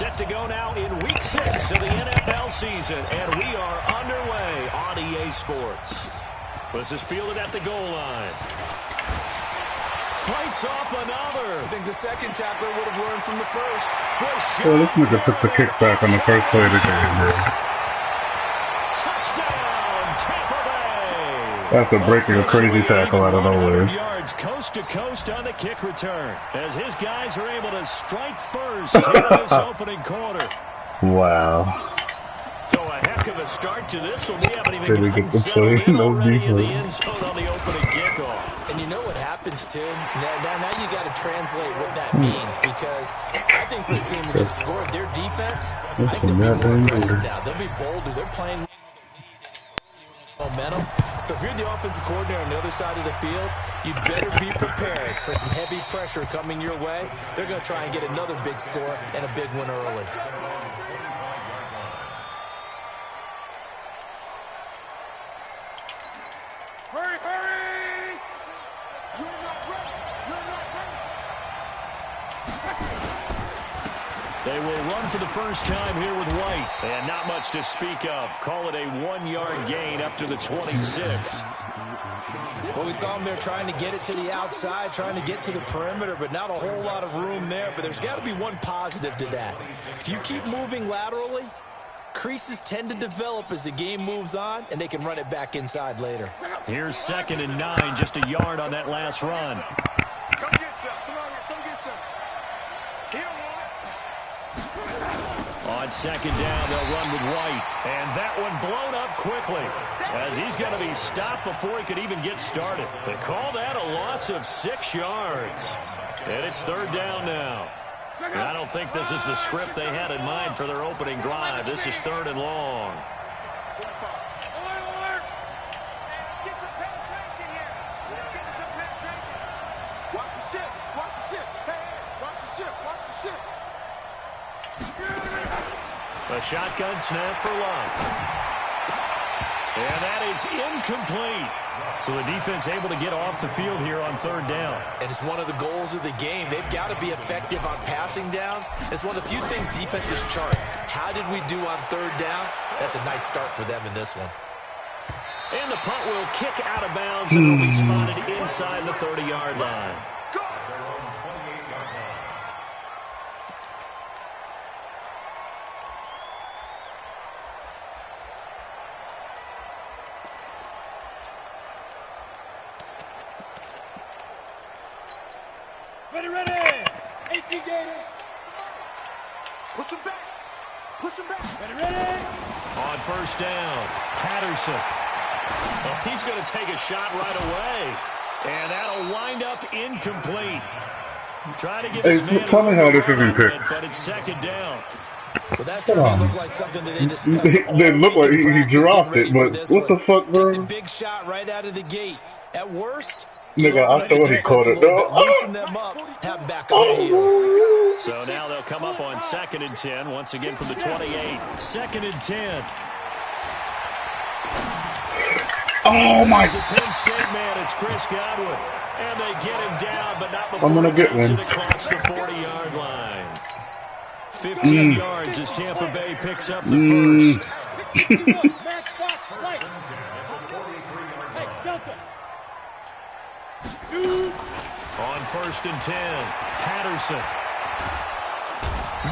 Set to go now in Week 6 of the NFL season, and we are underway on EA Sports. This is fielded at the goal line. Fights off another. I think the second tackler would have learned from the first. Well, this nigga took the kickback on the first play of the game, bro. Touchdown, Tampa Bay. After breaking a crazy tackle out of nowhere. Yards coast to coast on the kick return, as his guys are able to strike first in this opening quarter. Wow. So a heck of a start to this one. We haven't even gotten the settled play, in no already in the defense. end zone on the opening kickoff. And you know what happens, too? Now you got to translate what that means, because I think for the team that just scored, their defense, I think they'll be more aggressive now. They'll be bolder. They're playing momentum. So if you're the offensive coordinator on the other side of the field, you better be prepared for some heavy pressure coming your way. They're going to try and get another big score and a big one early. Hurry, hurry! You're not ready. You're not ready. They will run for the first time here with White. And not much to speak of. Call it a 1-yard gain up to the 26. Well, we saw them there trying to get it to the outside, trying to get to the perimeter, but not a whole lot of room there. But there's got to be one positive to that. If you keep moving laterally, creases tend to develop as the game moves on, and they can run it back inside later. Here's 2nd and 9, just a yard on that last run. Come get some. Come on, come get some. Here, On 2nd down, they'll run with White. And that one blown up quickly, as he's going to be stopped before he could even get started. They call that a loss of 6 yards. And it's 3rd down now. I don't think this is the script they had in mind for their opening drive. This is 3rd and long. alert, alert! Let's get some penetration here. Let's get some penetration. Watch the ship. Watch the ship. Hey, watch the ship. Watch the ship. A shotgun snap for Love. And that is incomplete. So the defense able to get off the field here on 3rd down. And it's one of the goals of the game. They've got to be effective on passing downs. It's one of the few things defenses chart. How did we do on 3rd down? That's a nice start for them in this one. And the punt will kick out of bounds and will be spotted inside the 30-yard line. Ready, ready! 18 Gator! Push him back! Push him back! Ready, ready! On 1st down, Patterson. Oh, he's going to take a shot right away. And that'll wind up incomplete. Trying to give his man tell me how this isn't picked. but it's 2nd down. Well, that certainly looked like something that they discussed. They look like he dropped it, but what the fuck, bro? Take the big shot right out of the gate. At worst, Nigga, I thought he caught it, though. Loosen them up, have them back on their heels. So now they'll come up on 2nd and 10, once again from the 28. 2nd and 10. Oh, my. The Penn State man, it's Chris Godwin. And they get him down, but not before I'm gonna get it takes one. it across the 40-yard line. 15 yards as Tampa Bay picks up the first. Max box, right! Hey, Delta! On 1st and 10, Patterson.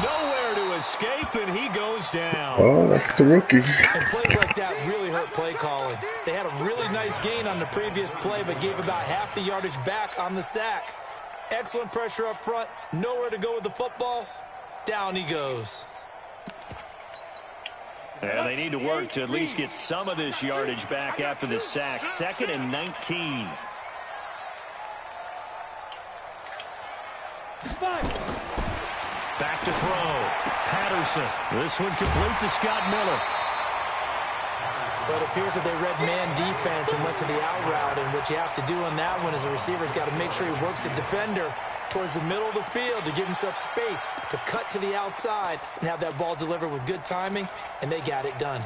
Nowhere to escape, and he goes down. Oh, that's the rookie. And plays like that really hurt play calling. They had a really nice gain on the previous play, but gave about half the yardage back on the sack. Excellent pressure up front. Nowhere to go with the football. Down he goes. And they need to work to at least get some of this yardage back after the sack. 2nd and 19. Back to throw. Patterson. This one complete to Scott Miller. But it appears that they read man defense and went to the out route. And what you have to do on that one is a receiver's got to make sure he works the defender towards the middle of the field to give himself space to cut to the outside and have that ball delivered with good timing. And they got it done.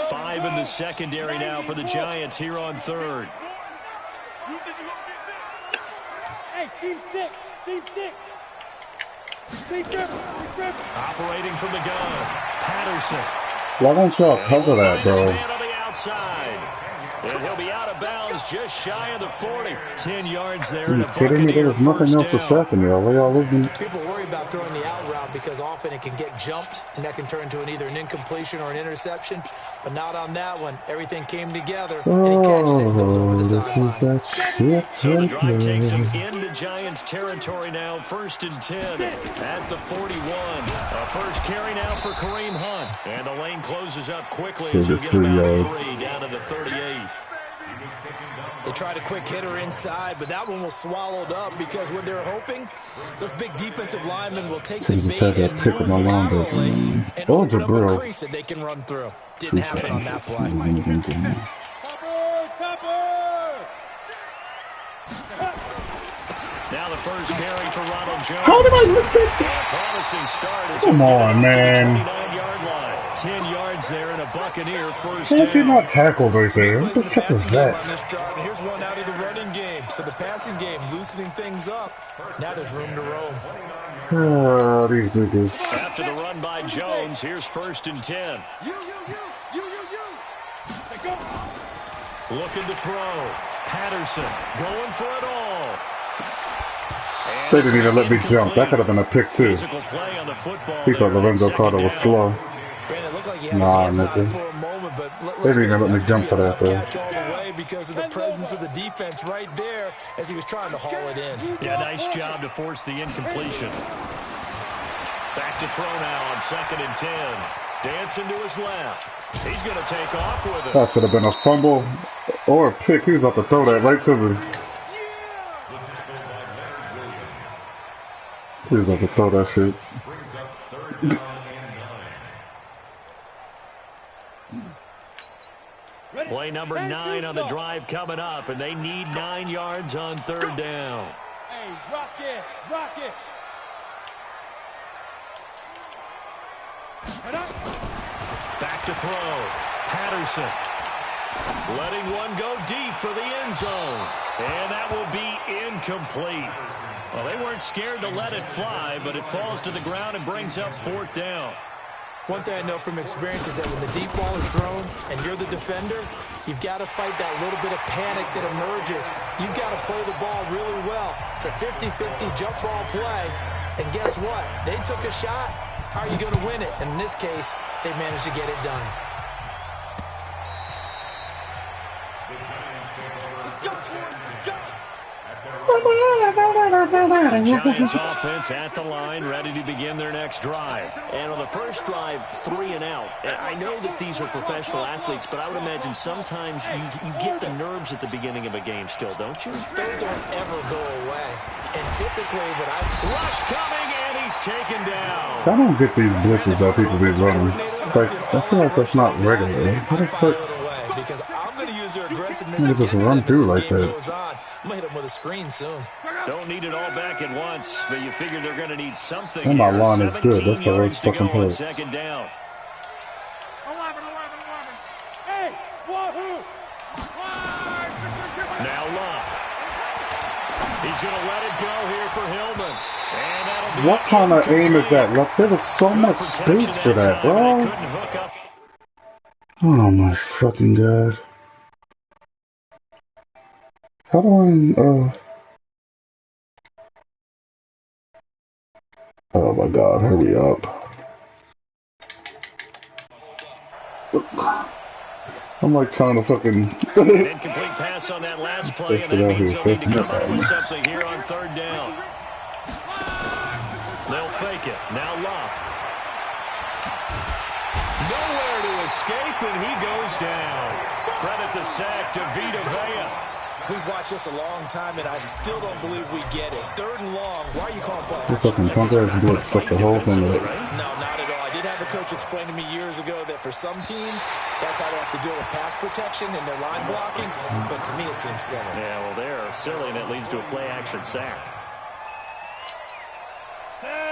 5 in the secondary now for the Giants here on 3rd. Hey, team 6. Team 6. Operating from the gun. Patterson. Why don't y'all cover that, His bro? man on the outside. And he'll be out of bounds just shy of the 40. 10 yards there. Are you kidding me? There was nothing else distracting y'all. Where y'all living? People worry about throwing the out route because often it can get jumped, and that can turn into either an incompletion or an interception. But not on that one. Everything came together, and he catches it and goes over the sideline. So the drive takes him into Giants territory now. 1st and 10 at the 41. First carry now for Kareem Hunt. And the lane closes up quickly as he'll get about 3 down to the 38. They tried a quick hitter inside, but that one was swallowed up because what they're hoping, those big defensive linemen will take the bait and move laterally and open up a crease that they can run through. Didn't happen on that play. Now the first carry for Ronald Jones. How did I miss that? Promising start. Come on, man. 29-yard line. 10 yards there and a Buccaneer first Why is he down. not tackled right there? What the fuck is that? Here's one out of the running game. So the passing game loosening things up. Now there's room to roam. These niggas. After the run by Jones, here's 1st and 10. Looking to throw. Patterson going for it all. They didn't even let me jump. That could have been a pick, too. He thought Lorenzo Carter was slow. Nah, nigga. They didn't even let me jump for that, though. Because of the presence of the defense right there as he was trying to haul it in. Yeah, nice job to force the incompletion. Back to throw now on 2nd and 10. Dancing to his left. He's going to take off with it. That should have been a fumble or a pick. He was about to throw that right to me. He was about to throw that shit. Play number 9 on the drive coming up, and they need 9 yards on 3rd down. Hey, rock it, rock it. Back to throw. Patterson. Letting one go deep for the end zone. And that will be incomplete. Well, they weren't scared to let it fly, but it falls to the ground and brings up 4th down. One thing I know from experience is that when the deep ball is thrown and you're the defender, you've got to fight that little bit of panic that emerges. You've got to play the ball really well. It's a 50-50 jump ball play. And guess what? They took a shot. How are you going to win it? And in this case, they managed to get it done. Giants offense at the line, ready to begin their next drive. And on the first drive, 3 and out. I know that these are professional athletes, but I would imagine sometimes you get the nerves at the beginning of a game still, don't you? Those don't ever go away. And typically, Rush coming, and he's taken down. I don't get these blitzes that people be running. Like, I feel like that's not regular. How the fuck? Because I'm going to use their aggressiveness You just run through like that. I'm going to hit them with a screen soon. Don't need it all back at once, but you figure they're going to need something. And my line is good. That's the worst fucking on part. 2nd down. 11. Hey, wahoo! Now Love. He's going to let it go here for Hillman. And that'll be What kind of aim is that? Like, there was so much space for that, bro. Oh my fucking god. How do I, oh my god, hurry up. I'm like trying to fucking... An incomplete pass on that last play, and that means they'll need to come up with something here on 3rd down. They'll fake it. Now Love. Nowhere to escape, and he goes down. Credit the sack to Vita Vea. We've watched this a long time, and I still don't believe we get it. 3rd and long. Why are you calling play? The fucking Buccaneers blitz stuck the whole thing up. No, not at all. I did have a coach explain to me years ago that for some teams, that's how they have to deal with pass protection and their line blocking. But to me, it seems silly. Yeah, well, they're silly, and it leads to a play-action sack.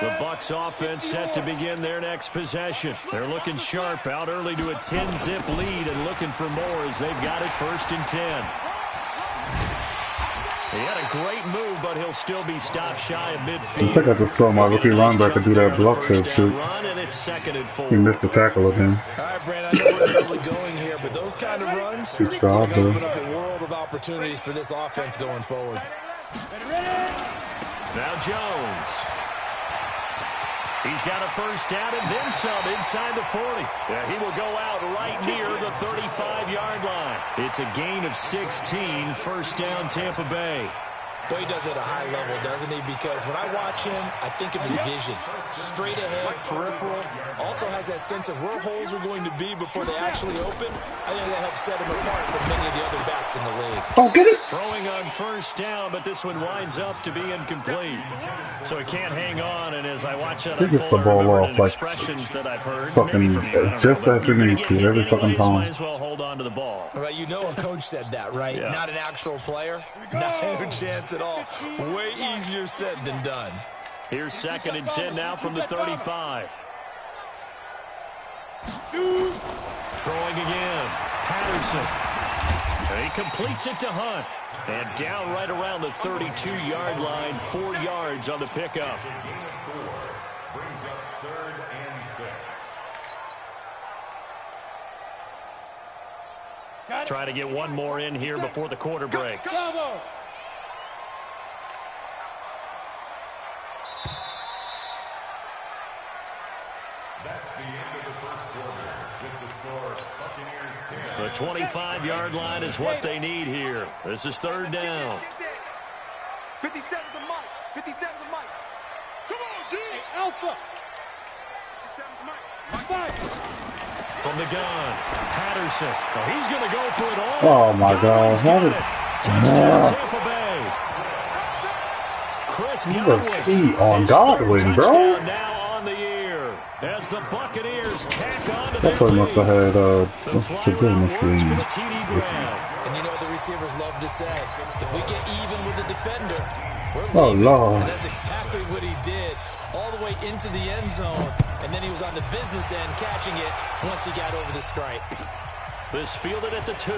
The Bucs offense set to begin their next possession. They're looking sharp, out early to a 10-zip lead and looking for more as they've got it 1st and 10. He had a great move, but he'll still be stopped shy of midfield. I think I just saw my rookie linebacker do that block shit. He missed the tackle again. All right, Brandon, I know we're early going here, but those kind of runs Good job, can open up a world of opportunities for this offense going forward. Now Jones. He's got a first down and then some inside the 40. Yeah, he will go out right near the 35-yard line. It's a gain of 16, first down Tampa Bay. Boy, he does it at a high level, doesn't he? Because when I watch him, I think of his vision. Straight ahead, peripheral. Also has that sense of where holes are going to be before they actually open. I think that helps set him apart from many of the other backs in the league. Oh, get it! Throwing on first down, but this one winds up to be incomplete. So he can't hang on, and as I watch that, he gets the ball off like expression that I've heard, fucking just as it needs to every fucking time. Might as well hold on to the ball. Well, you know a coach said that, right? Yeah. Not an actual player. No chance at all. Way easier said than done. Here's 2nd and 10 now from the 35. Throwing again. Patterson. And he completes it to Hunt. And down right around the 32-yard line, 4 yards on the pickup. Brings up 3rd and 6. Try to get one more in here before the quarter breaks. That's the end of the first quarter. With the score, Buccaneers 10. The 25-yard line is what they need here. This is 3rd down. 57 the mic. 57 the mic. Come on, D. Hey, Alpha. 57 the mic. From the gun, Patterson. Oh, he's going to go for it all. Oh my God! How did? Touchdown, Tampa Bay. Chris He on Godwin, bro. Now on the year as the Buccaneers tack on to That's what must have had what's the goodness And you know the receivers love to say, if we get even with the defender, we're leaving. Oh Lord! And that's exactly what he did, all the way into the end zone, and then he was on the business end catching it once he got over the stripe. This fielded at the 2.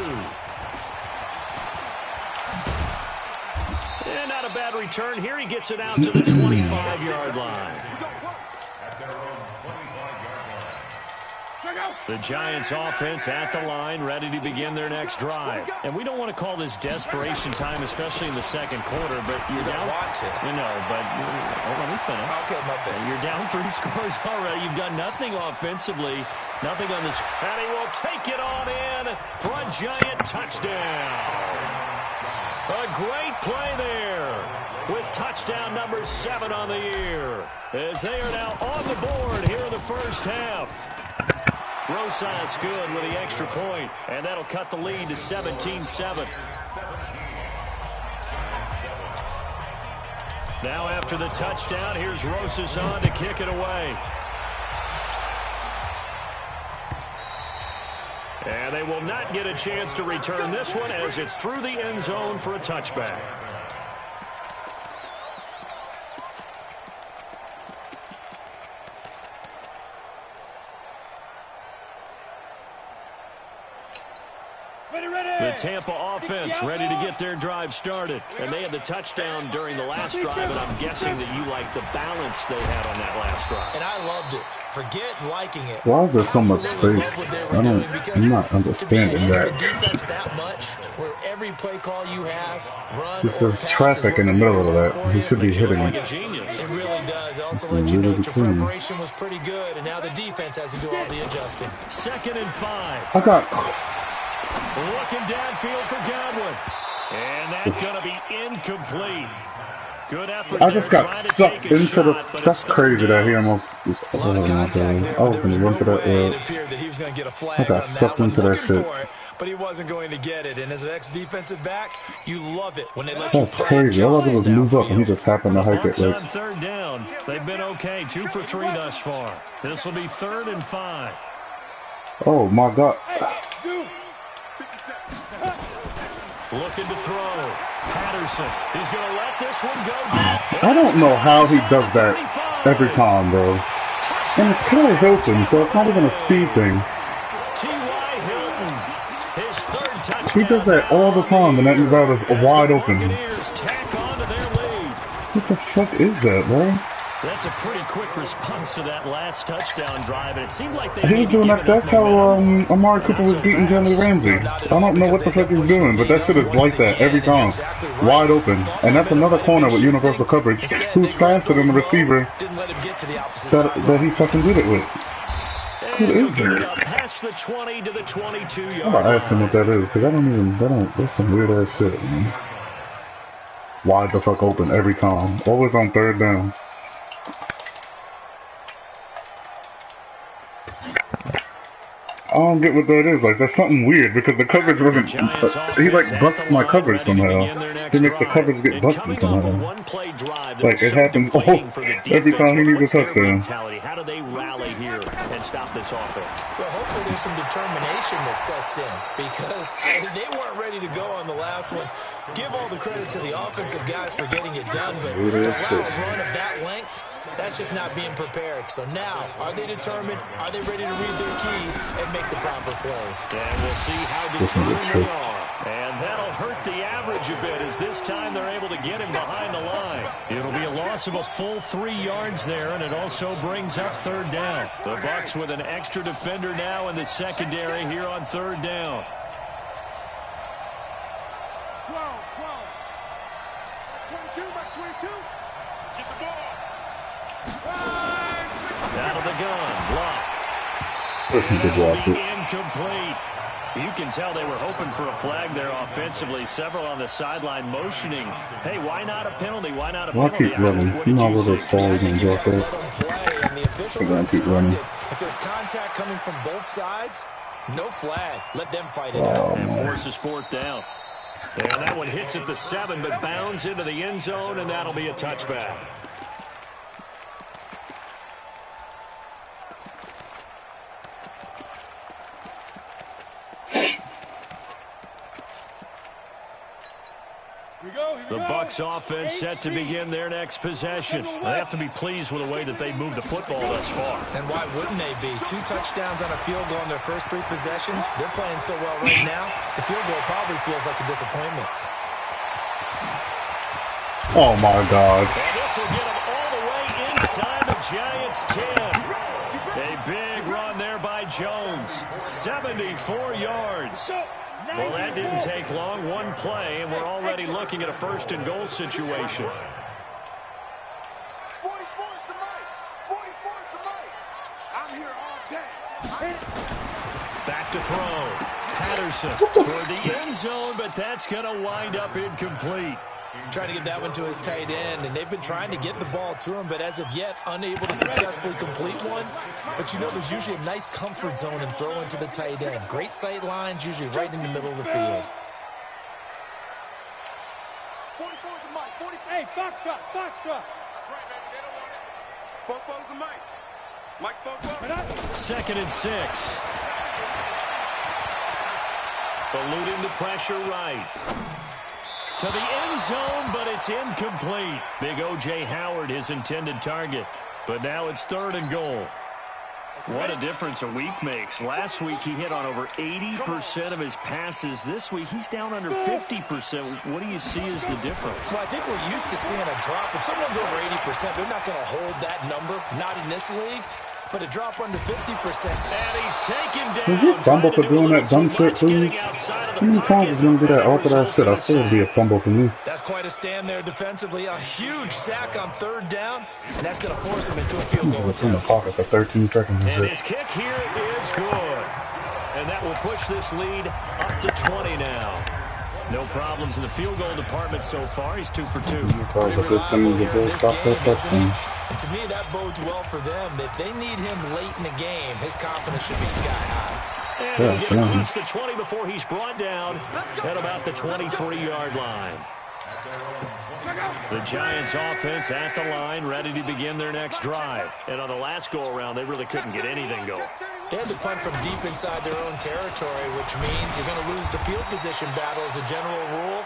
And not a bad return. Here he gets it out to the 25-yard line. At their own 25-yard line. The Giants offense at the line, ready to begin their next drive. And we don't want to call this desperation time, especially in the second quarter, but you're down. Watch it. You know, but let me finish. Okay, my bad. You're down 3 scores already. You've done nothing offensively, nothing on this. And he will take it on in for a Giant touchdown. A great play there with touchdown number 7 on the year as they are now on the board here in the first half. Rosas good with the extra point, and that'll cut the lead to 17-7. Now after the touchdown, here's Rosas on to kick it away. And they will not get a chance to return this one as it's through the end zone for a touchback. The Tampa offense ready to get their drive started. And they had the touchdown during the last drive, and I'm guessing that you like the balance they had on that last drive. And I loved it. Forget liking it. Why is there so much space? I'm not understanding that. Defense that much, where every play call you have, run This is traffic in the middle of that. He should be hitting Like a it. genius. It really does. It also lets you know that your preparation was pretty good, and now the defense has to do all the adjusting. 2nd and 5. I got. Looking downfield for Godwin. And that's going to be incomplete. Good effort. I just got sucked into the. That's crazy that he almost. Oh my God! I was gonna run to that. I got sucked into that shit. But he wasn't going to get it. And as an ex-defensive back, you love it when they let you That's play crazy. All I did was move up, and he downfield. just happened to hike it. Bucks Like, on 3rd down. They've been okay. 2 for 3 thus far. This will be 3rd and 5. oh my God! Looking to throw. Patterson. He's going to let this one go down. I don't know how he does that every time, bro. And it's kind of Hilton, so it's not even a speed thing. T.Y. Hilton. His 3rd touchdown. He does that all the time, and that route is wide open. Buccaneers tack What the fuck is that, bro? That's a pretty quick response to that last touchdown drive, and it seemed like they He was doing that. That's how Amari Cooper was beating Jalen Ramsey. I don't know what the fuck he's doing, but that shit is like that every time. Wide open. And that's another corner with universal coverage who's faster than the receiver that he fucking did it with. What is that? Past the 20 to the 22-yard I'm gonna ask him what that is, because that's some weird ass shit, man. Wide the fuck open every time. Always on third down. I don't get what that is. Like, that's something weird because the coverage wasn't. He like busts my coverage somehow. He makes the coverage get busted somehow. Like it happens every time he needs a touchdown. How do they rally here and stop this offense? Well, hopefully there's some determination that sets in because they weren't ready to go on the last one. Give all the credit to the offensive guys for getting it done, but to allow a run of that length. That's just not being prepared. So now, are they determined? Are they ready to read their keys and make the proper plays? And we'll see how determined they are. And that'll hurt the average a bit as this time they're able to get him behind the line. It'll be a loss of a full 3 yards there, and it also brings up third down. The Bucs with an extra defender now in the secondary here on third down. 22, back 22. Get the ball. Out of the gun, block. Incomplete. You can tell they were hoping for a flag there offensively. Several on the sideline motioning. Hey, why not a penalty? Why not a penalty? Keep running. You know where those falls and drop that. They're going to keep running. If there's contact coming from both sides, no flag. Let them fight it out. And forces fourth down. And that one hits at the 7, but bounds into the end zone, and that'll be a touchback. The Bucs offense set to begin their next possession. They have to be pleased with the way that they moved the football thus far. And why wouldn't they be? 2 touchdowns on a field goal in their first 3 possessions. They're playing so well right now, the field goal probably feels like a disappointment. Oh, my God. And this will get them all the way inside the Giants' 10. A big run there by Jones. 74 yards. Well, that didn't take long. One play, and we're already looking at a first-and-goal situation. 44's the mic. 44's the mic. I'm here all day. Back to throw. Patterson toward the end zone, but that's going to wind up incomplete. Trying to get that one to his tight end, and they've been trying to get the ball to him, but as of yet, unable to successfully complete one. But you know there's usually a nice comfort zone in throwing to the tight end. Great sight lines, usually right in the middle of the field. 44's the mic. 44. Hey, Foxtrot. That's right, baby. They don't want it. 44's the mic. Mike's 44. 2nd and 6. Eluding the pressure right. To the end zone, but it's incomplete. Big O.J. Howard, his intended target. But now it's 3rd and goal. What a difference a week makes. Last week, he hit on over 80% of his passes. This week, he's down under 50%. What do you see as the difference? Well, I think we're used to seeing a drop. If someone's over 80%, they're not going to hold that number. Not in this league. But a drop under 50%. And he's taken down. Is he fumble for doing that dumb shit, please? How many times is he going to do that orthodox shit? I swear it'd be a fumble for me. That's quite a stand there defensively. A huge sack on 3rd down. And that's going to force him into a field goal It's in the pocket for 13 seconds. And his kick here is good. And that will push this lead up to 20 now. No problems in the field goal department so far. He's 2 for 2. And to me, that bodes well for them. If they need him late in the game, his confidence should be sky high. And he'll get across the 20 before he's brought down at about the 23-yard line. The Giants offense at the line, ready to begin their next drive. And on the last go-around, they really couldn't get anything going. They had to punt from deep inside their own territory, which means you're going to lose the field position battle as a general rule.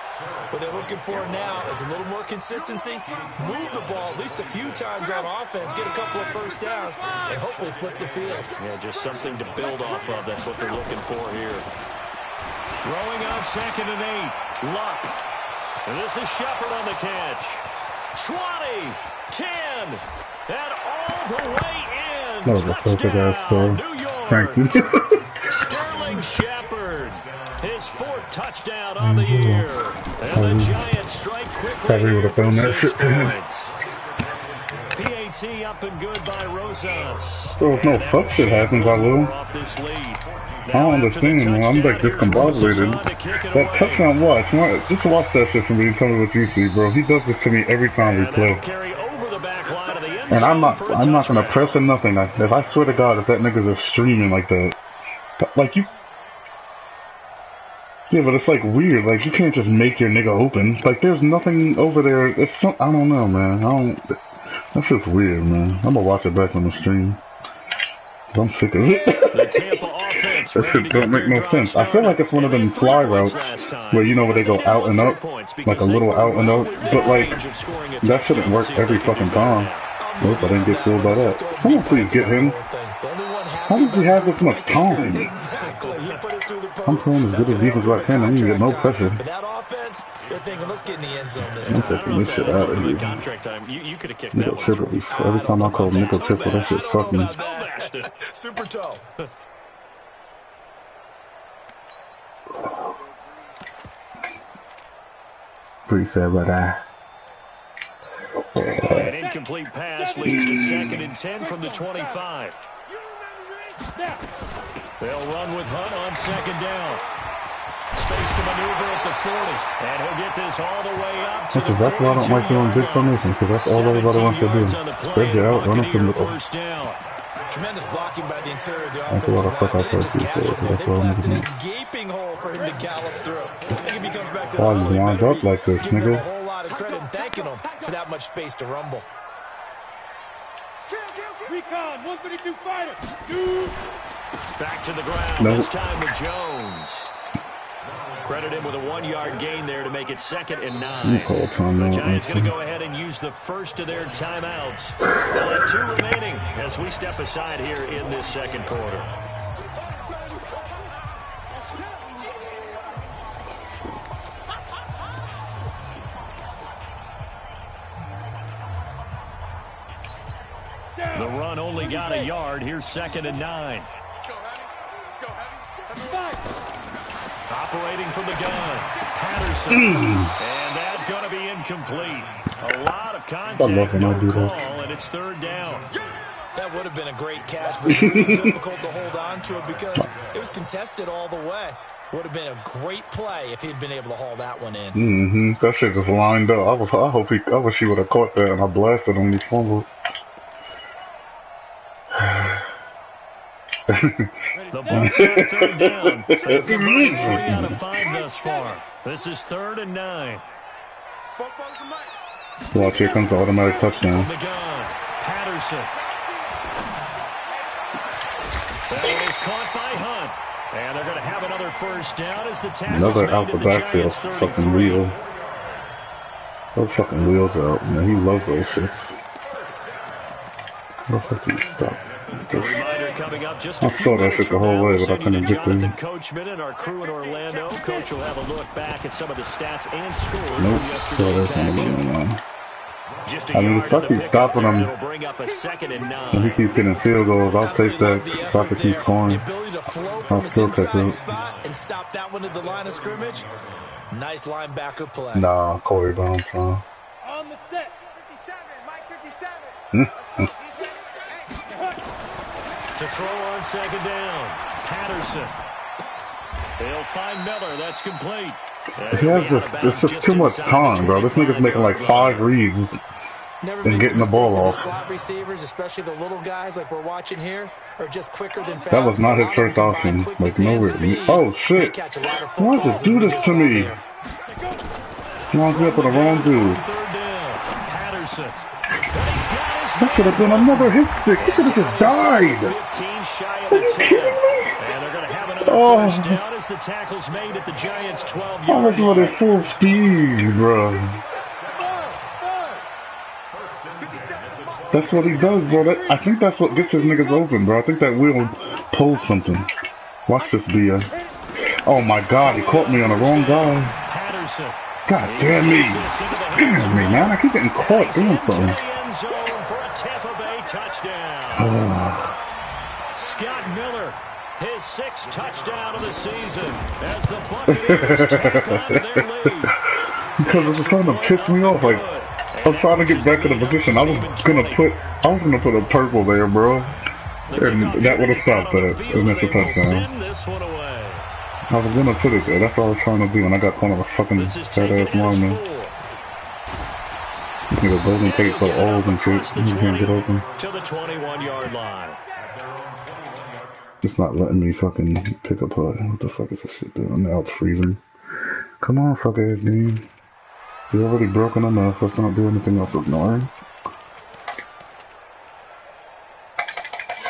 What they're looking for now is a little more consistency, move the ball at least a few times on offense, get a couple of first downs, and hopefully flip the field. Yeah, just something to build off of. That's what they're looking for here. Throwing on 2nd and 8. Luck. And this is Shepard on the catch. 20, 10, and all the way in. That was a perfect ass throw. Thank you. Sterling Shepard, his 4th touchdown on the year. And the Giants strike quickly would have thrown that shit to him. PAT up and good by Rosas. Bro, if no fuck shit happens, I will. I don't understand, man. I'm like discombobulated. That touchdown watch, just watch that shit for me and tell me what you see, bro. He does this to me every time we play. And I'm not gonna press or nothing. If I swear to God, if that nigga's just streaming like that, like you. Yeah, but it's like weird. Like you can't just make your nigga open. Like there's nothing over there. It's some. I don't know, man. That's just weird, man. I'm gonna watch it back on the stream. I'm sick of it. That shit don't make no sense. I feel like it's one of them fly routes where, you know, where they go out and up, like a little out and up, but like, that shouldn't work every fucking time. Nope, I didn't get fooled by that. Someone please get him. How does he have this much time? I'm playing as good as defense as I can. I didn't get no pressure. I'm taking this shit out of here. Nickel triple. Every time I call nickel triple, that shit fuck me. Super toe. Pretty sad about that. An incomplete pass leads to 2nd and 10 from the 25. They'll run with Hunt on 2nd down. Space to maneuver at the 40, and he'll get this all the way up to that's exactly why I don't like doing big formations, because that's all everybody wants to do. Spread you out, run up the middle. Tremendous blocking by the interior of the offensive line. That's all I'm doing. Gaping hole for him to gallop through. I think if he comes back to why you lined up like this, nigga? A whole lot of credit and thanking him for that much space to rumble. Recon, 132 fighter. Back to the ground. Nope. This time with Jones. Credit him with a 1-yard gain there to make it 2nd and 9. The Giants going to go ahead and use the first of their timeouts. They'll have 2 remaining as we step aside here in this second quarter. The run only got a yard. Here's 2nd and 9. Let's go, Heavy. Operating from the gun, Patterson, and that's going to be incomplete. A lot of contact, no call, and it's 3rd down. That would have been a great catch, but it was difficult to hold on to it because it was contested all the way. Would have been a great play if he'd been able to haul that one in. That shit just lined up. I wish he would have caught that, and I blasted him when he fumbled. The Bucs have 3rd down. They've converted 3 out of 5 thus far. This is 3rd and 9. Watch, here comes the automatic touchdown. The gun, Patterson. That one is caught by Hunt. And they're going to have another 1st down as the tackle's another out the backfield. Fucking wheel. Those fucking wheels out, man. He loves those shits. What the fuck did he stop? I saw that shit the whole way, but I couldn't get there. Coachman and our crew in Orlando. Coach will have a look back at some of the stats and scores nope. from yesterday's action. I mean, if I keep stopping him, and he keeps getting field goals, I'll take that. If I can keep scoring, I'll still take it. And stop that one at the line of scrimmage. Nice linebacker play. Nah, Corey Brown's fine. On the set, 57, Mike 57. To throw on 2nd down, Patterson. They'll find Miller. That's complete. He has it's just too much time, bro. This nigga's making like 5 reads and getting the ball off. Slot receivers, especially the little guys like we're watching here, are just quicker than fast. That was not his first option. Like nowhere. Oh shit! Why does it do this to me? Lines me up with the wrong dude. Patterson. That should have been another hit stick. He should have just died. 15 shy of the 10. And they're going to have another 1st down as the tackle's made at the Giants' 12-yard line. I was running full speed, bro. That's what he does, bro. I think that's what gets his niggas open, bro. I think that wheel pulls something. Watch this, B.A. Oh my God, he caught me on the wrong guy. Patterson. God damn me. Damn me, man. I keep getting caught doing something. Scott Miller, his 6th touchdown of the season as the Buccaneers tack on to their lead. Because it's starting to piss me off. Like, I'm trying to get back to the position. I was gonna put a purple there, bro. And that would have stopped that. And that's a touchdown. I was gonna put it there. That's what I was trying to do, and I got caught on a fucking fat-ass lineman. This nigga Golden Tate so old and shit. He can't get open. To the 21-yard line. It's not letting me fucking pick a putt. What the fuck is this shit doing? Now it's freezing. Come on, fuck-ass game. You're already broken enough. Let's not do anything else ignoring.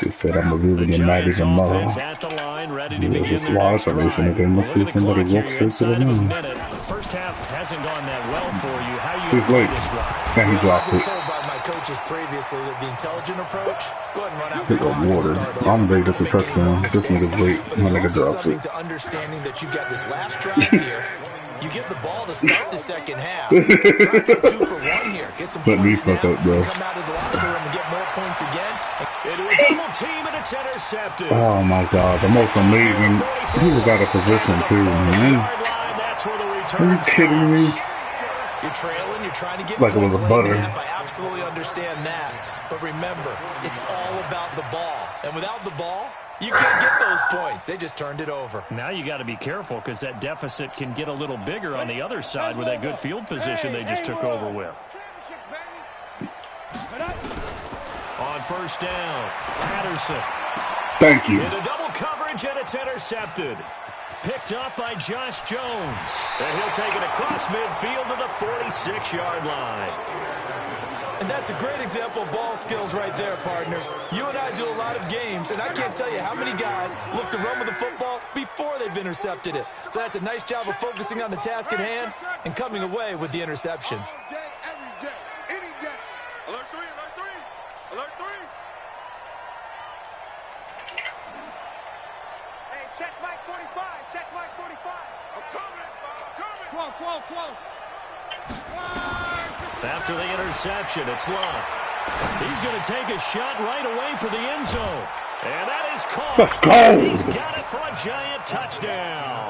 She said I'm reviewing your magic and mother. There's this law information again. Let's see if somebody walks straight to the moon. First half hasn't gone that well for you. How you He's late. And he dropped it. told by my coaches previously that the intelligent approach, go ahead and run out the Hit the clock and water. start I'm over. late. It's a touchdown. This nigga's late. My nigga drops Something it. to understanding that you got this last drive here. You get the ball to start the second half. Try to go 2 for 1 here. Get some Let me points fuck now. up, bro. Come out of the locker room and get more points again. Into a double team, and it's intercepted. Oh my god, the most amazing. He was out of position too, man. Are you kidding me? You're trailing, you're trying to get Like it was points a late in butter. the half. I absolutely understand that. But remember, it's all about the ball. And without the ball, you can't get those points. They just turned it over. Now you got to be careful because that deficit can get a little bigger on the other side with that good field position they just took over with. On first down, Patterson. Thank you. Into double coverage, and it's intercepted. Picked up by Josh Jones. And he'll take it across midfield to the 46-yard line. And that's a great example of ball skills right there, partner. You and I do a lot of games, and I can't tell you how many guys look to run with the football before they've intercepted it. So that's a nice job of focusing on the task at hand and coming away with the interception. All day, every day, any day. Alert 3, alert 3, alert 3. Hey, check Mike 45, check Mike 45. I'm coming, Quote. After the interception, it's Love. He's going to take a shot right away for the end zone. And that is caught. Let's go. He's got it for a giant touchdown.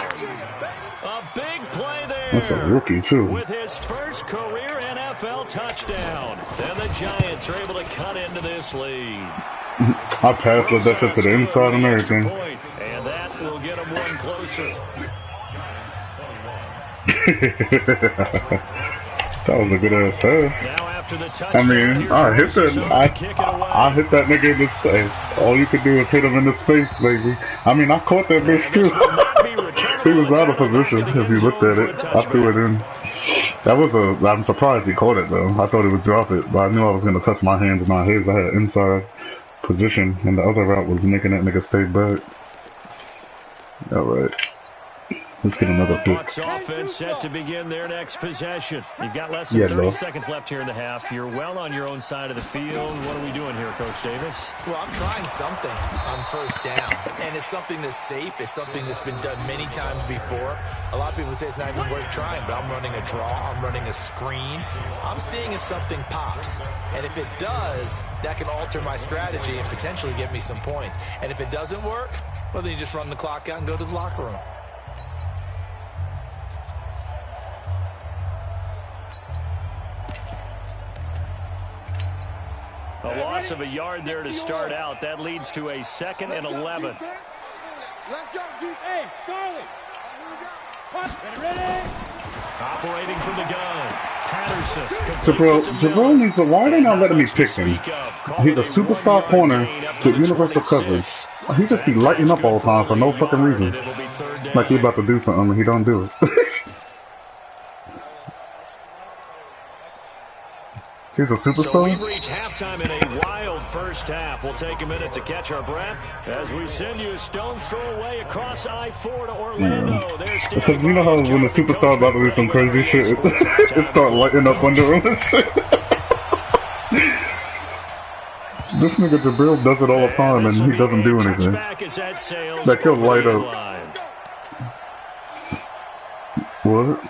A big play there. That's a rookie too. With his first career NFL touchdown. And the Giants are able to cut into this lead. I passed with that shit to the inside and everything. And that will get him one closer. That was a good ass pass. Now after the I touchdown, mean, I hit that nigga in the face. All you could do is hit him in his face, baby. I mean, I caught that bitch too. He was out of position if you looked at it. I threw it in. I'm surprised he caught it though. I thought he would drop it, but I knew I was gonna touch my hands, not his. I had inside position, and the other route was making that nigga stay back. Alright. Let's get another pick. Bucks offense set to begin their next possession. You've got less than 30 seconds left here in the half. You're well on your own side of the field. What are we doing here, Coach Davis? Well, I'm trying something on first down, and it's something that's safe. It's something that's been done many times before. A lot of people say it's not even worth trying, but I'm running a draw. I'm running a screen. I'm seeing if something pops, and if it does, that can alter my strategy and potentially get me some points. And if it doesn't work, well, then you just run the clock out and go to the locker room. A loss of a yard there to start out. That leads to a 2nd and 11. Let's go, defense. Hey, Charlie. Ready? Operating from the gun. Patterson. Jabril needs to. Why are they not letting me pick him? He's a superstar corner with universal coverage. He just be lighting up all the time for no fucking reason. Like he about to do something and he don't do it. He's a superstar. So we've reached halftime in a wild first half. We'll take a minute to catch our breath as we send you a stone's throw away across I-4 to Orlando. Because you know how when the superstar about to do some crazy shit, it start lighting up under him and shit. This nigga Jabril does it all the time and he doesn't do anything. Like he'll light up. What?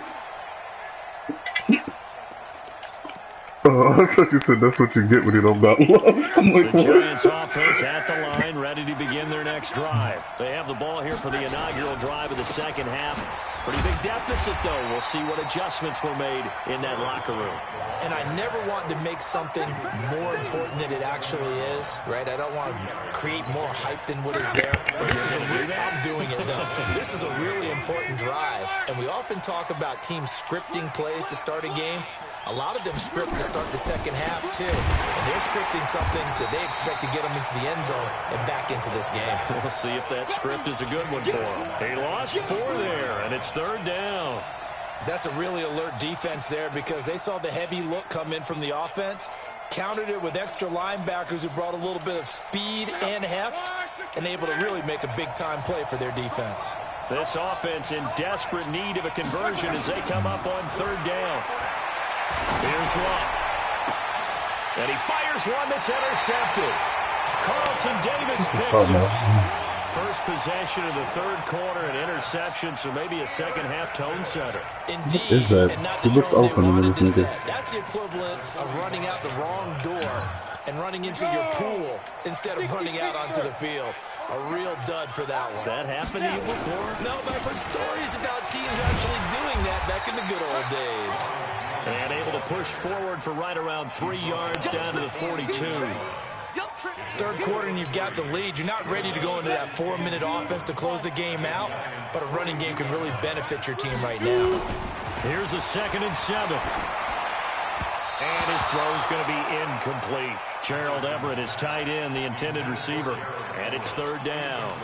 I thought you said that's what you get when you don't got love. I'm like, The what? Giants offense at the line, ready to begin their next drive. They have the ball here for the inaugural drive of the second half. Pretty big deficit, though. We'll see what adjustments were made in that locker room. And I never want to make something more important than it actually is, right? I don't want to create more hype than what is there. But this is I'm doing it, though. This is a really important drive. And we often talk about teams scripting plays to start a game. A lot of them script to start the second half, too. And they're scripting something that they expect to get them into the end zone and back into this game. We'll see if that script is a good one for them. He lost 4 there, and it's 3rd down. That's a really alert defense there because they saw the heavy look come in from the offense, countered it with extra linebackers who brought a little bit of speed and heft, and able to really make a big-time play for their defense. This offense in desperate need of a conversion as they come up on 3rd down. Here's Luck. And he fires one that's intercepted. Carlton Davis picks it. First possession of the 3rd quarter, an interception, so maybe a second-half tone setter. Indeed. What is that? And not It the looks tone they open in wanted this to nigga. set. That's the equivalent of running out the wrong door and running into your pool instead of running out onto the field. A real dud for that one. Has that happened to you before? No, but I've heard stories about teams actually doing that back in the good old days. And able to push forward for right around 3 yards down to the 42. 3rd quarter and you've got the lead. You're not ready to go into that 4-minute offense to close the game out, but a running game can really benefit your team right now. Here's a 2nd and 7. And his throw is going to be incomplete. Gerald Everett is tied in, the intended receiver. And it's 3rd down.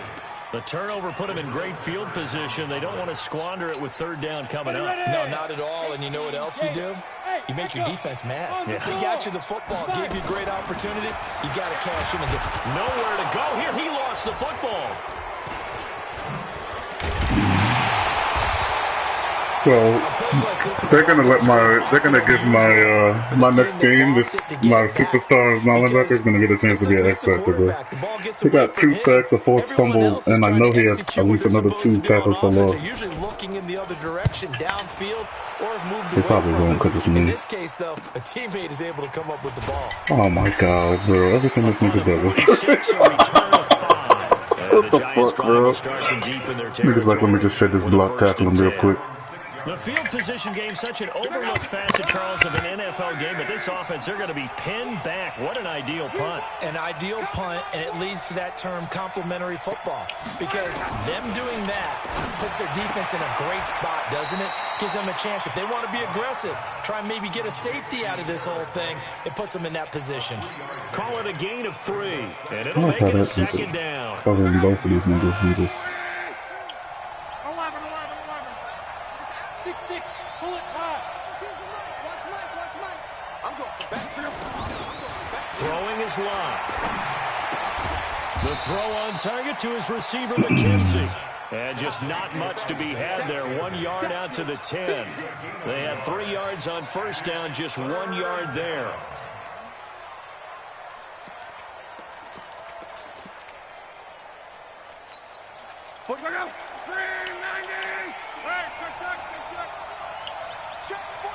The turnover put him in great field position. They don't want to squander it with 3rd down coming up. No, not at all. And you know what else you do? You make your defense mad. Yeah. They got you the football, gave you a great opportunity. You got to cash in and get Nowhere to go here. He lost the football. So they're gonna give my next game, my superstar linebacker is gonna get a chance to be an X Factor, bro. He got 2 sacks, a forced fumble, and I know he has at least another 2 tackles for loss. Usually looking in the other direction, downfield, or moved They away probably from won't it. because it's In me. this case, though, a teammate is able to come up with the ball. Oh my god, bro! Everything this nigga does is What the fuck, bro? Niggas like, let me just shed this block, tackle him real quick. The field position game, such an overlooked facet, Charles, of an NFL game, but this offense, they're going to be pinned back. What an ideal punt. An ideal punt, and it leads to that term complementary football, because them doing that puts their defense in a great spot, doesn't it? Gives them a chance. If they want to be aggressive, try and maybe get a safety out of this whole thing, it puts them in that position. Call it a gain of 3, and it'll make it a 2nd down. Covering both of these niggas, he just... 6-6, pull it high. Throwing his line. The throw on target to his receiver, McKenzie. And just not much to be had there. 1 yard out to the 10. They had 3 yards on 1st down, just 1 yard there. Football, 390. Hey, Check 45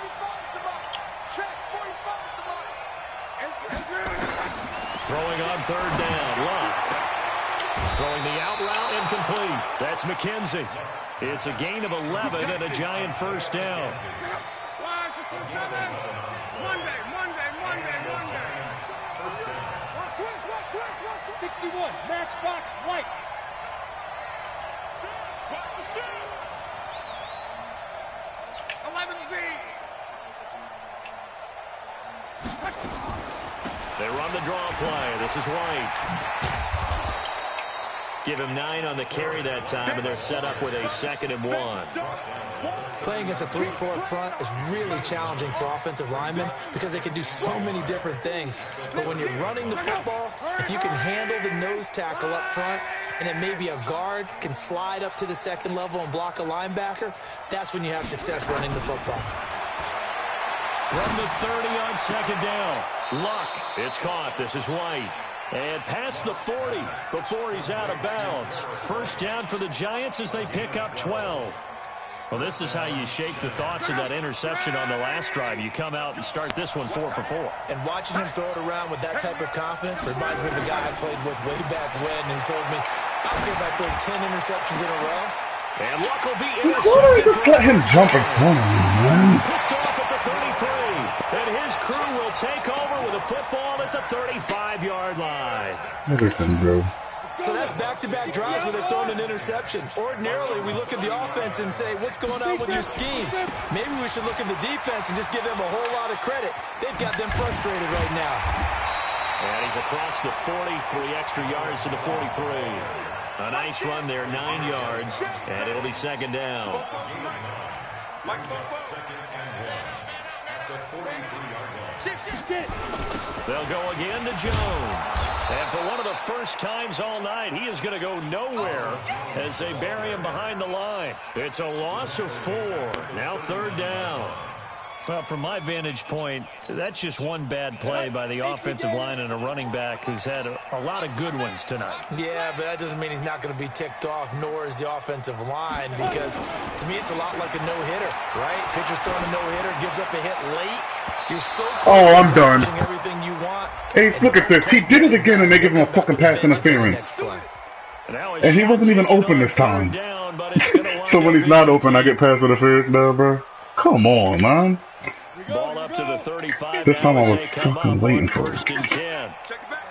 to Mike. Check 45 to Mike. Throwing on 3rd down. Luck. Throwing the out route incomplete. That's McKenzie. It's a gain of 11 and a Giant 1st down. Monday. 61, matchbox white. 11Z. They run the draw play. This is White. Give him 9 on the carry that time, and they're set up with a 2nd and 1. Playing against a 3-4 front is really challenging for offensive linemen because they can do so many different things. But when you're running the football, if you can handle the nose tackle up front, and then maybe a guard can slide up to the 2nd level and block a linebacker, that's when you have success running the football. From the 30 on 2nd down. Luck. It's caught. This is White. And past the 40 before he's out of bounds. 1st down for the Giants as they pick up 12. Well, this is how you shake the thoughts of that interception on the last drive. You come out and start this one 4 for 4. And watching him throw it around with that type of confidence reminds me of a guy I played with way back when who told me, I don't care if I throw 10 interceptions in a row. And luck will be Why don't you just let him jump in front of me, man? Picked off at the 33. And his crew will take over with a football at the 35-yard line. Everything, bro. So that's back-to-back drives where they've thrown an interception. Ordinarily, we look at the offense and say, what's going on with your scheme? Maybe we should look at the defense and just give them a whole lot of credit. They've got them frustrated right now. And he's across the 40, 3 extra yards to the 43. A nice run there, 9 yards, and it'll be second down. Second and 1 at the 43-yard line. They'll go again to Jones. And for one of the first times all night, he is going to go nowhere as they bury him behind the line. It's a loss of 4. Now third down. Well, from my vantage point, that's just one bad play by the offensive line and a running back who's had a lot of good ones tonight. Yeah, but that doesn't mean he's not going to be ticked off, nor is the offensive line, because to me it's a lot like a no-hitter, right? Pitcher's throwing a no-hitter, gives up a hit late. You're so close to I'm done. everything you want. Ace, look at this. He did it again, and they give him a fucking pass interference. And he wasn't even open this time. So when he's not open, I get pass interference now, bro. Come on, man. Ball up to the 35. This time I was fucking waiting for it. Check the backer,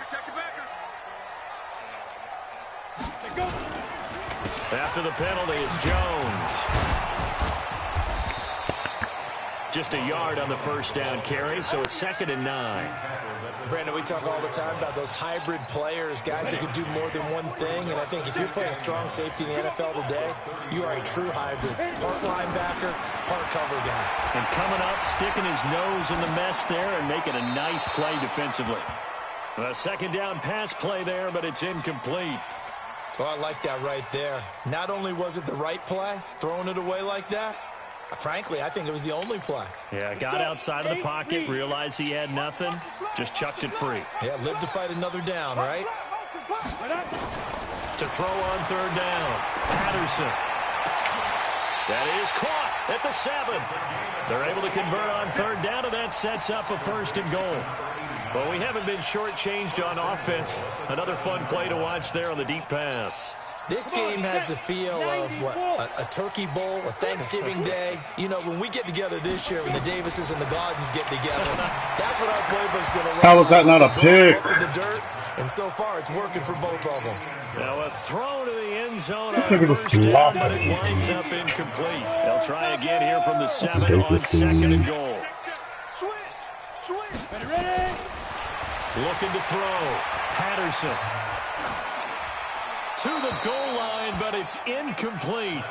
check the backer. After the penalty, it's Jones. Just a yard on the first down carry, so it's second and 9. Brandon, we talk all the time about those hybrid players, guys who can do more than one thing, and I think if you're playing strong safety in the NFL today, you are a true hybrid. Part linebacker, part cover guy. And coming up, sticking his nose in the mess there and making a nice play defensively. A second down pass play there, but it's incomplete. Well, I like that right there. Not only was it the right play, throwing it away like that, frankly, I think it was the only play. Yeah, got outside of the pocket, realized he had nothing, just chucked it free. Yeah, live to fight another down, right? To throw on third down, Patterson. That is caught at the 7. They're able to convert on third down, and that sets up a first and goal. Well, we haven't been shortchanged on offense. Another fun play to watch there on the deep pass. This game has the feel of, what, a turkey bowl, a Thanksgiving day. You know, when we get together this year, when the Davises and the Gardens get together, that's what our playbook's going to run. How is that not a pick? In the dirt, and so far it's working for both of them. Now a throw to the end zone This on nigga just first down, slopped but it it. winds up incomplete. They'll try again here from the 7 on second and goal. Switch. Ready? Looking to throw. Patterson. To the goal line, but it's incomplete.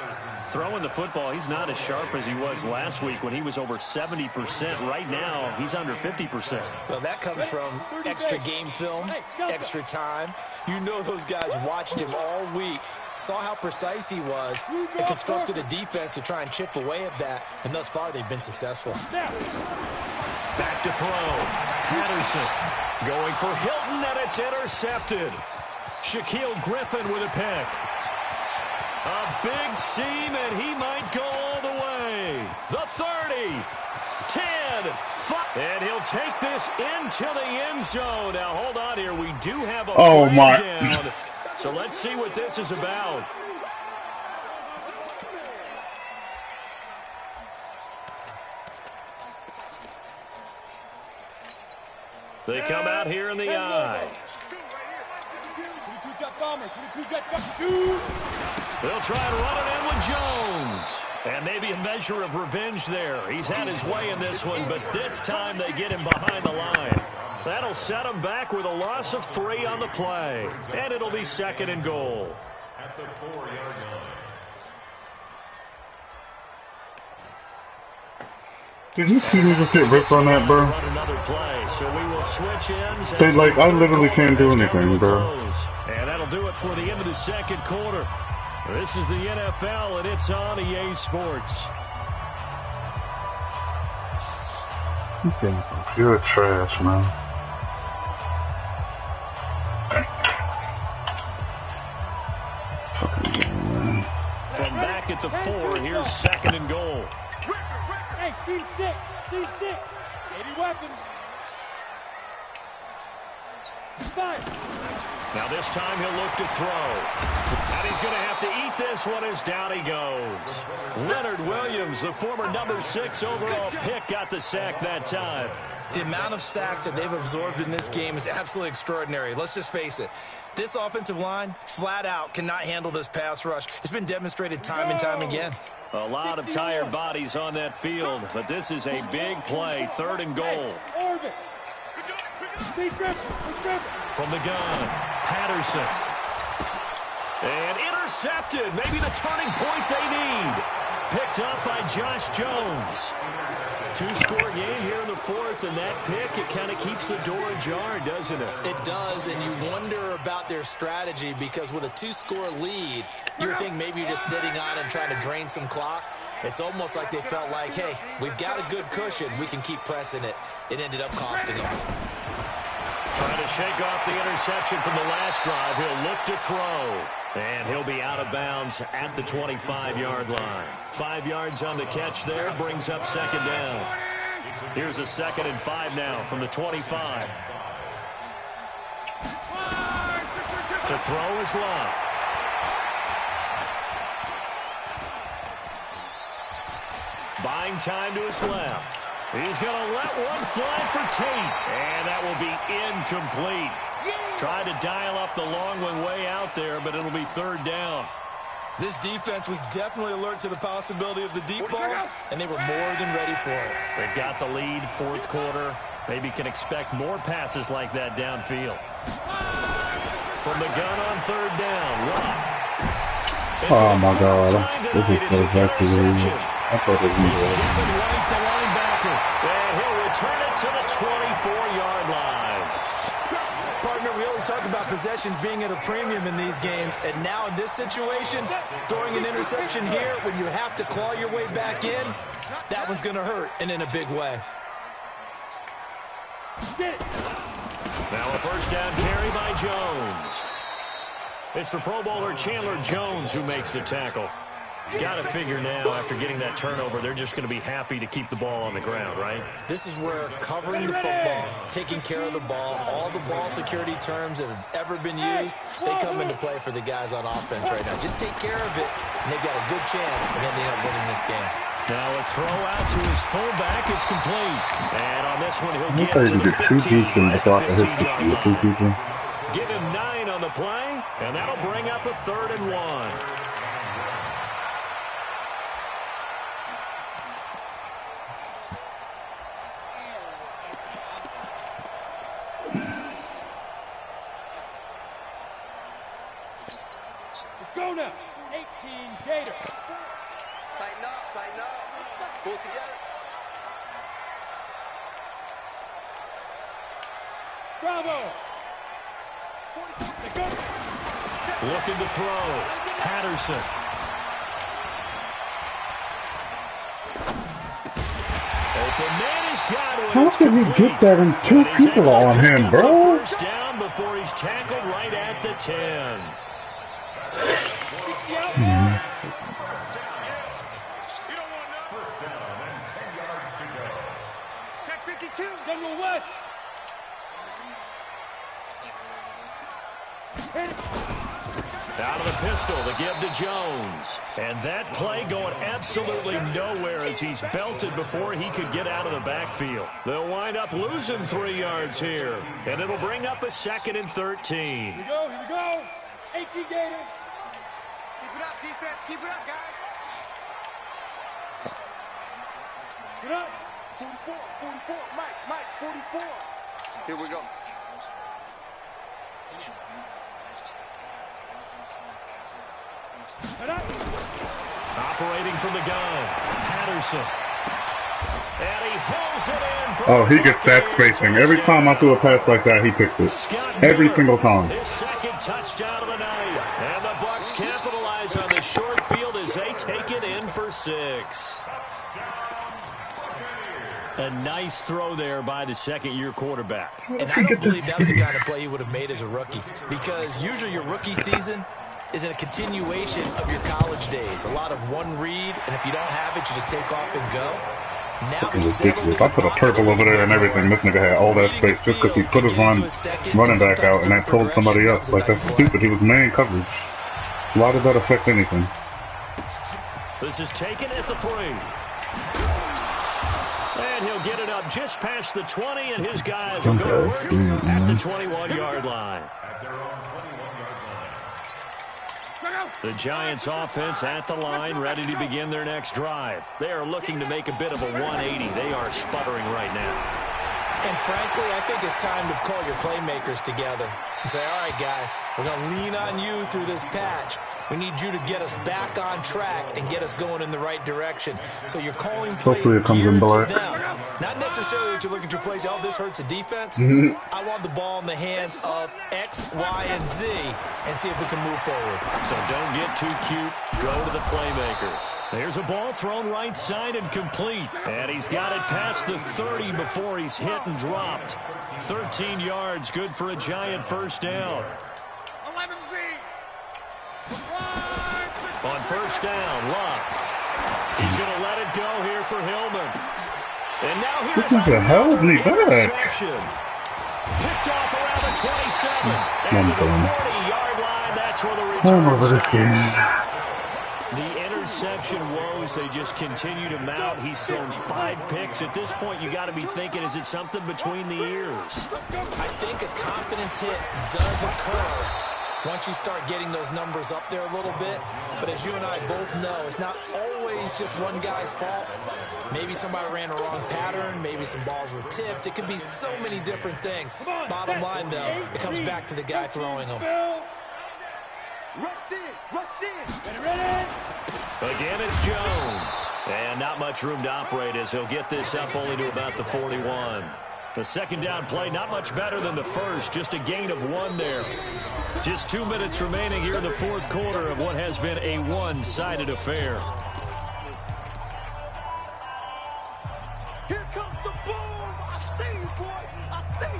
Throwing the football, he's not as sharp as he was last week when he was over 70%. Right now, he's under 50%. Well, that comes from extra game film, extra time. You know those guys watched him all week, saw how precise he was, and constructed a defense to try and chip away at that, and thus far they've been successful. Back to throw. Patterson going for Hilton, and it's intercepted. Shaquille Griffin with a pick. A big seam, and he might go all the way. The 30, 10, 5. And he'll take this into the end zone. Now, hold on here. We do have a flag down. So let's see what this is about. They come out here in the eye. They'll try and run it in with Jones. And maybe a measure of revenge there. He's had his way in this one, but this time they get him behind the line. That'll set him back with a loss of 3 on the play. And it'll be second and goal. At the 4-yard line. Did you see me just get ripped on that, bro? Run another play, so we will switch ends. They, like, I literally can't do anything, bro. And that'll do it for the end of the second quarter. This is the NFL, and it's on EA Sports. He's getting some pure trash, man. From back at at the 4. Here's 2nd and goal. Hey, team 6. Team 6. 80 weapons. Now this time he'll look to throw. And he's going to have to eat this one as down he goes. Leonard Williams, the former number 6 overall pick, got the sack that time. The amount of sacks that they've absorbed in this game is absolutely extraordinary. Let's just face it. This offensive line, flat out, cannot handle this pass rush. It's been demonstrated time and time again. A lot of tired bodies on that field, but this is a big play. 3rd and goal. From the gun, Patterson. And intercepted. Maybe the turning point they need. Picked up by Josh Jones. 2-score game here in the 4th, and that pick, it kind of keeps the door ajar, doesn't it? It does, and you wonder about their strategy because with a 2-score lead, you would think maybe you're just sitting on it and trying to drain some clock. It's almost like they felt like, hey, we've got a good cushion. We can keep pressing it. It ended up costing them. Trying to shake off the interception from the last drive. He'll look to throw. And he'll be out of bounds at the 25-yard line. 5 yards on the catch there, brings up 2nd down. Here's a 2nd and 5 now from the 25. To throw is Love. Buying time to his left. He's going to let one fly for Tate. And that will be incomplete. Tried to dial up the long one way out there, but it'll be 3rd down. This defense was definitely alert to the possibility of the deep ball, and they were more than ready for it. They've got the lead, 4th quarter. Maybe can expect more passes like that downfield. From the gun on 3rd down, Love. Oh my God, this is so exactly. I thought it was Right, the linebacker, and he'll return it to the 24-yard line. Partner, we always talk about possessions being at a premium in these games, and now in this situation, throwing an interception here when you have to claw your way back in, that one's going to hurt, and in a big way. Now a 1st down carry by Jones. It's the Pro Bowler Chandler Jones who makes the tackle. Got to figure now, after getting that turnover, they're just going to be happy to keep the ball on the ground, right? This is where covering the football, taking care of the ball, all the ball security terms that have ever been used, they come into play for the guys on offense right now. Just take care of it, and they've got a good chance of ending up winning this game. Now a throw out to his fullback is complete. And on this one, he'll get to the 15. Give him 9 on the play, and that'll bring up a 3rd and 1. Go now. 18 Gators. Tighten up, tighten up. Pull together. Bravo. Looking to throw. Patterson. Open man has got it. How can he get that and 2 people on him, bro? 1st down before he's tackled right at the 10. Check 52. General West. Out of the pistol to give to Jones. And that play going absolutely nowhere as he's belted before he could get out of the backfield. They'll wind up losing 3 yards here. And it'll bring up a 2nd and 13. Here we go, here we go. 18 Gators. Keep it up, defense. Keep it up, guys. Get up. 44, 44. Mike, 44. Here we go. Operating from the gun, Patterson. And he holds it in. Oh, he gets that spacing. Every time I threw a pass like that, he picked it. Every single time. His 2nd touchdown of the night. And the Bucs capitalize on the short field as they take it in for 6. A nice throw there by the 2nd-year quarterback. And I don't believe that was the kind of play he would have made as a rookie. Because usually your rookie season, is a continuation of your college days. A lot of one read, and if you don't have it, you just take off and go. Now he's ridiculous. I put a purple over there and everything. This nigga had all that space just because he put his running back out and then pulled somebody up. Like, that's stupid. He was man coverage. Why did that affect anything? This is taken at the 3. And he'll get it up just past the 20, and his guys will go to work at the 21-yard line. The Giants offense at the line, ready to begin their next drive. They are looking to make a bit of a 180. They are sputtering right now. And frankly, I think it's time to call your playmakers together and say, all right, guys, we're going to lean on you through this patch. We need you to get us back on track and get us going in the right direction. So you're calling plays geared to them. Not necessarily that you look at your plays, oh, this hurts the defense. I want the ball in the hands of X, Y, and Z and see if we can move forward. So don't get too cute. Go to the playmakers. There's a ball thrown right side and complete. And he's got it past the 30 before he's hit and dropped. 13 yards, good for a Giant first down. On first down, Luck. He's going to let it go here for Hillman. And now here's the held me back. Picked off around the 27. And to the 40-yard line, that's where the return over this game. The interception woes, they just continue to mount. He's thrown 5 picks. At this point, you got to be thinking, is it something between the ears? I think a confidence hit does occur once you start getting those numbers up there a little bit. But as you and I both know, it's not always just one guy's fault. Maybe somebody ran a wrong pattern. Maybe some balls were tipped. It could be so many different things. Bottom line, though, it comes back to the guy throwing them. Rush in, rush in. Ready? Again, it's Jones. And not much room to operate as he'll get this up only to about the 41. The second down play, not much better than the first. Just a gain of 1 there. Just 2 minutes remaining here in the fourth quarter of what has been a one-sided affair. Here comes the boom. I see you, boy. I see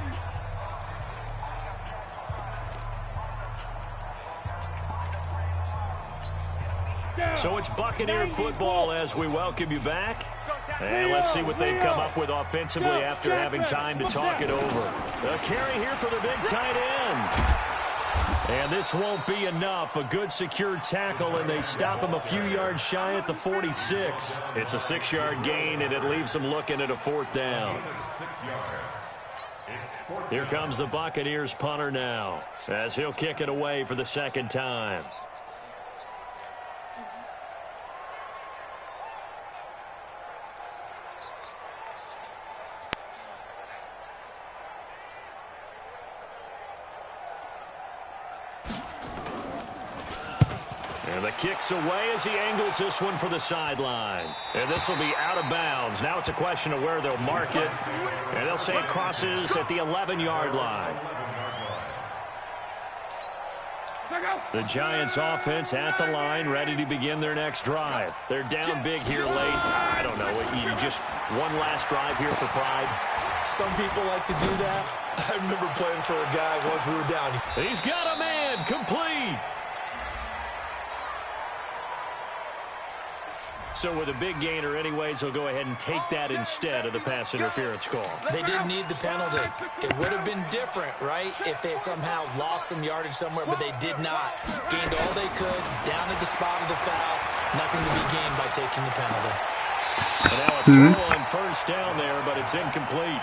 you. So it's Buccaneer football as we welcome you back. And let's see what they've come up with offensively after having time to talk it over. A carry here for the big tight end. And this won't be enough. A good secure tackle, and they stop him a few yards shy at the 46. It's a 6-yard gain, and it leaves them looking at a 4th down. Here comes the Buccaneers punter now, as he'll kick it away for the second time. And the kick's away as he angles this one for the sideline. And this will be out of bounds. Now it's a question of where they'll mark it. And they'll say it crosses at the 11-yard line. The Giants offense at the line, ready to begin their next drive. They're down big here late. I don't know. You just one last drive here for pride. Some people like to do that. I remember playing for a guy once we were down. He's got a man, complete. So with a big gainer anyways, they'll go ahead and take that instead of the pass interference call. They didn't need the penalty. It would have been different, right, if they had somehow lost some yardage somewhere, but they did not. Gained all they could, down at the spot of the foul. Nothing to be gained by taking the penalty. And now a throw on first down there, but it's incomplete.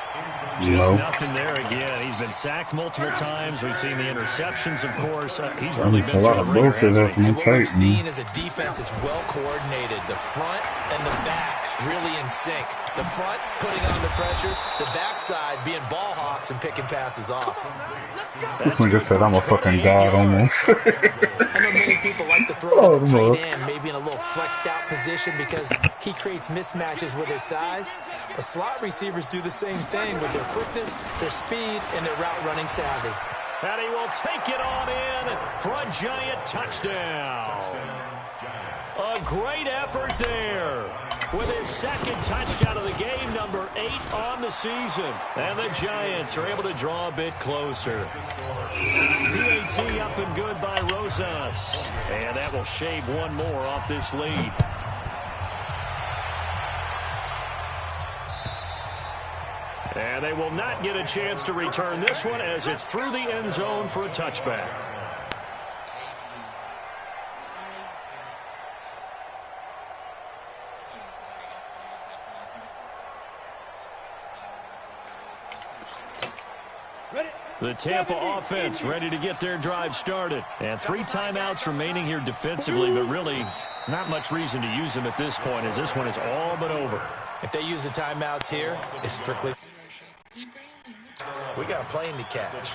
Just nothing there again. He's been sacked multiple times. We've seen the interceptions, of course. He's really been a lot of bullshit. What we've seen is a defense that's well coordinated. The front and the back really in sync. The front putting on the pressure, the backside being ball hawks and picking passes off. This one just said I'm a fucking god almost. I know many people like to throw to the tight end, maybe in a little flexed out position because he creates mismatches with his size. But slot receivers do the same thing with their quickness, their speed, and their route running savvy. And he will take it on in for a Giant touchdown. A great effort there. with his second touchdown of the game, number 8 on the season. And the Giants are able to draw a bit closer. PAT up and good by Rosas. And that will shave one more off this lead. And they will not get a chance to return this one as it's through the end zone for a touchback. The Tampa offense ready to get their drive started. And 3 timeouts remaining here defensively, but really not much reason to use them at this point as this one is all but over. If they use the timeouts here, it's strictly... We got a plane to catch.